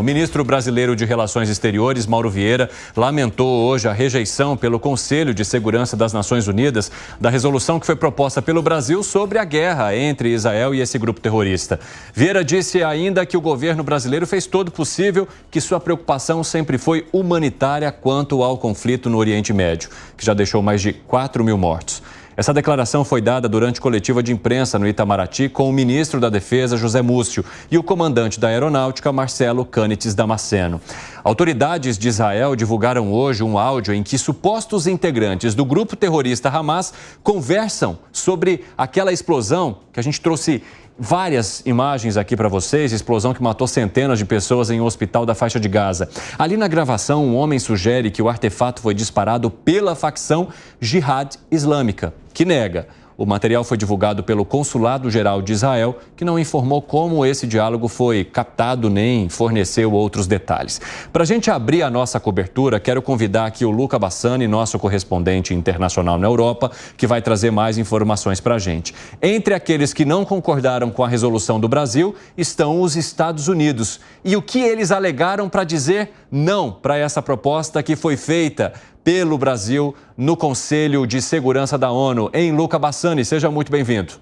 ministro brasileiro de Relações Exteriores, Mauro Vieira, lamentou hoje a rejeição pelo Conselho de Segurança das Nações Unidas da resolução que foi proposta pelo Brasil sobre a guerra entre Israel e esse grupo terrorista. Vieira disse ainda que o governo brasileiro fez todo o possível, que sua preocupação sempre foi humanitária quanto ao conflito no Oriente Médio, que já deixou mais de 4 mil mortos. Essa declaração foi dada durante coletiva de imprensa no Itamaraty com o ministro da Defesa, José Múcio, e o comandante da Aeronáutica, Marcelo Cânites Damasceno. Autoridades de Israel divulgaram hoje um áudio em que supostos integrantes do grupo terrorista Hamas conversam sobre aquela explosão que a gente trouxe várias imagens aqui para vocês, explosão que matou centenas de pessoas em um hospital da faixa de Gaza. Ali na gravação, um homem sugere que o artefato foi disparado pela facção Jihad Islâmica, que nega. O material foi divulgado pelo Consulado-Geral de Israel, que não informou como esse diálogo foi captado nem forneceu outros detalhes. Para a gente abrir a nossa cobertura, quero convidar aqui o Luca Bassani, nosso correspondente internacional na Europa, que vai trazer mais informações para a gente. Entre aqueles que não concordaram com a resolução do Brasil estão os Estados Unidos. E o que eles alegaram para dizer não para essa proposta que foi feita pelo Brasil no Conselho de Segurança da ONU. Luca Bassani, seja muito bem-vindo.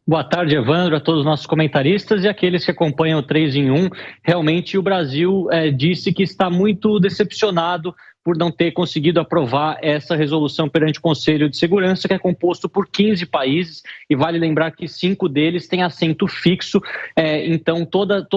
Boa tarde, Evandro, a todos os nossos comentaristas e aqueles que acompanham o 3 em 1. Realmente o Brasil disse que está muito decepcionado por não ter conseguido aprovar essa resolução perante o Conselho de Segurança, que é composto por 15 países, e vale lembrar que 5 deles têm assento fixo. Então,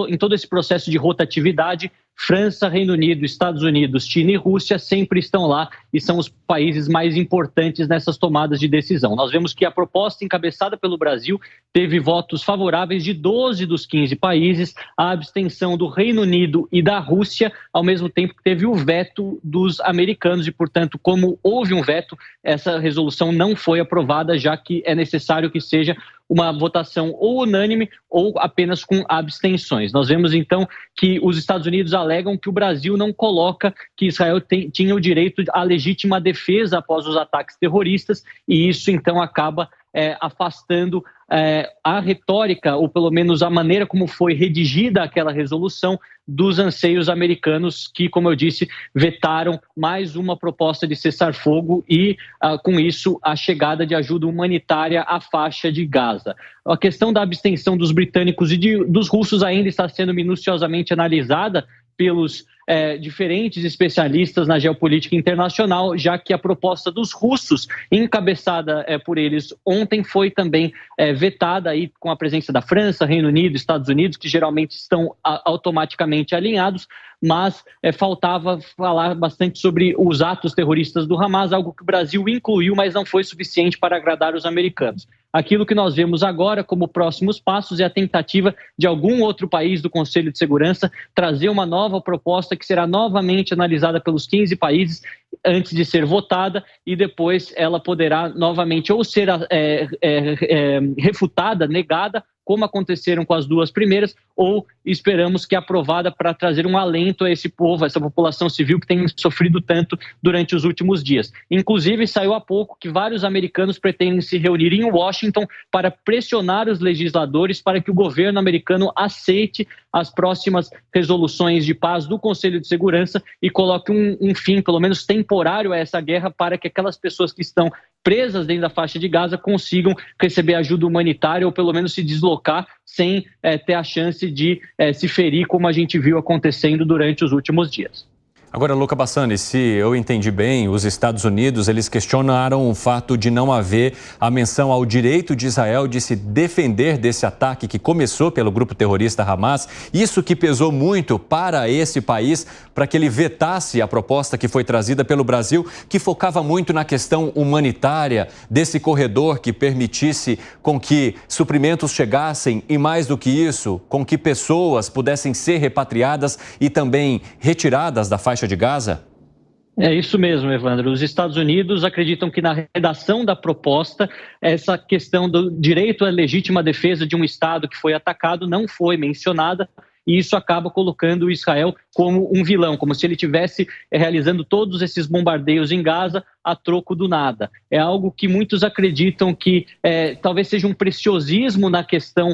em todo esse processo de rotatividade, França, Reino Unido, Estados Unidos, China e Rússia sempre estão lá e são os países mais importantes nessas tomadas de decisão. Nós vemos que a proposta encabeçada pelo Brasil teve votos favoráveis de 12 dos 15 países, a abstenção do Reino Unido e da Rússia, ao mesmo tempo que teve o veto dos americanos e, portanto, como houve um veto, essa resolução não foi aprovada, já que é necessário que seja uma votação ou unânime ou apenas com abstenções. Nós vemos, então, que os Estados Unidos alegam que o Brasil não coloca que Israel tinha o direito à legítima defesa após os ataques terroristas e isso, então, acaba afastando a retórica, ou pelo menos a maneira como foi redigida aquela resolução, dos anseios americanos que, como eu disse, vetaram mais uma proposta de cessar-fogo e, com isso, a chegada de ajuda humanitária à faixa de Gaza. A questão da abstenção dos britânicos e dos russos ainda está sendo minuciosamente analisada pelos diferentes especialistas na geopolítica internacional, já que a proposta dos russos, encabeçada por eles ontem, foi também vetada aí com a presença da França, Reino Unido, Estados Unidos, que geralmente estão automaticamente alinhados, mas faltava falar bastante sobre os atos terroristas do Hamas, algo que o Brasil incluiu, mas não foi suficiente para agradar os americanos. Aquilo que nós vemos agora como próximos passos é a tentativa de algum outro país do Conselho de Segurança trazer uma nova proposta que será novamente analisada pelos 15 países antes de ser votada e depois ela poderá novamente ou ser refutada, negada, como aconteceram com as duas primeiras, ou esperamos que aprovada para trazer um alento a esse povo, a essa população civil que tem sofrido tanto durante os últimos dias. Inclusive, saiu há pouco que vários americanos pretendem se reunir em Washington para pressionar os legisladores para que o governo americano aceite as próximas resoluções de paz do Conselho de Segurança e coloque um fim, pelo menos temporário, a essa guerra para que aquelas pessoas que estão presas dentro da faixa de Gaza consigam receber ajuda humanitária ou pelo menos se deslocar sem ter a chance de se ferir, como a gente viu acontecendo durante os últimos dias. Agora, Luca Bassani, se eu entendi bem, os Estados Unidos, eles questionaram o fato de não haver a menção ao direito de Israel de se defender desse ataque que começou pelo grupo terrorista Hamas. Isso que pesou muito para esse país, para que ele vetasse a proposta que foi trazida pelo Brasil, que focava muito na questão humanitária desse corredor que permitisse com que suprimentos chegassem e, mais do que isso, com que pessoas pudessem ser repatriadas e também retiradas da faixa de Gaza? É isso mesmo, Evandro. Os Estados Unidos acreditam que na redação da proposta, essa questão do direito à legítima defesa de um Estado que foi atacado não foi mencionada. E isso acaba colocando Israel como um vilão, como se ele estivesse realizando todos esses bombardeios em Gaza a troco do nada. É algo que muitos acreditam que talvez seja um preciosismo na questão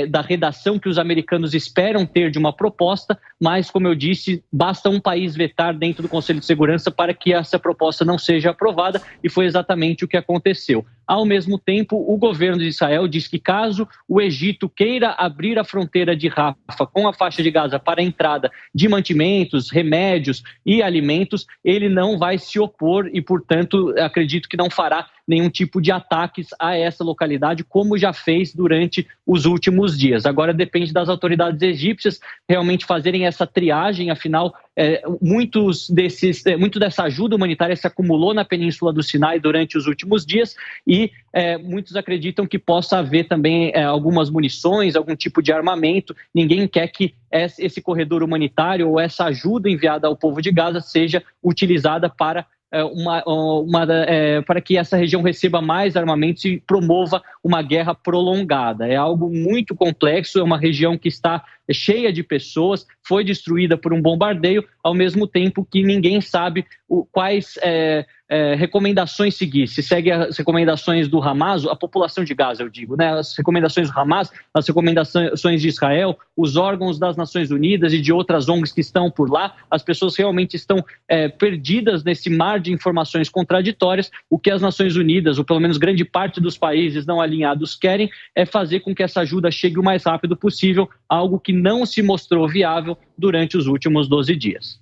da redação que os americanos esperam ter de uma proposta, mas, como eu disse, basta um país vetar dentro do Conselho de Segurança para que essa proposta não seja aprovada, e foi exatamente o que aconteceu. Ao mesmo tempo, o governo de Israel diz que caso o Egito queira abrir a fronteira de Rafah com a faixa de Gaza para a entrada de mantimentos, remédios e alimentos, ele não vai se opor e, portanto, acredito que não fará nenhum tipo de ataques a essa localidade, como já fez durante os últimos dias. Agora depende das autoridades egípcias realmente fazerem essa triagem, afinal, muito dessa ajuda humanitária se acumulou na Península do Sinai durante os últimos dias e muitos acreditam que possa haver também algumas munições, algum tipo de armamento. Ninguém quer que esse corredor humanitário ou essa ajuda enviada ao povo de Gaza seja utilizada para para que essa região receba mais armamentos e promova uma guerra prolongada. É algo muito complexo, é uma região que está cheia de pessoas, foi destruída por um bombardeio, ao mesmo tempo que ninguém sabe quais recomendações seguir. Se segue as recomendações do Hamas, a população de Gaza, eu digo, né? As recomendações do Hamas, as recomendações de Israel, os órgãos das Nações Unidas e de outras ONGs que estão por lá, as pessoas realmente estão perdidas nesse mar de informações contraditórias. O que as Nações Unidas, ou pelo menos grande parte dos países não alinhados, querem é fazer com que essa ajuda chegue o mais rápido possível, algo que não se mostrou viável durante os últimos 12 dias.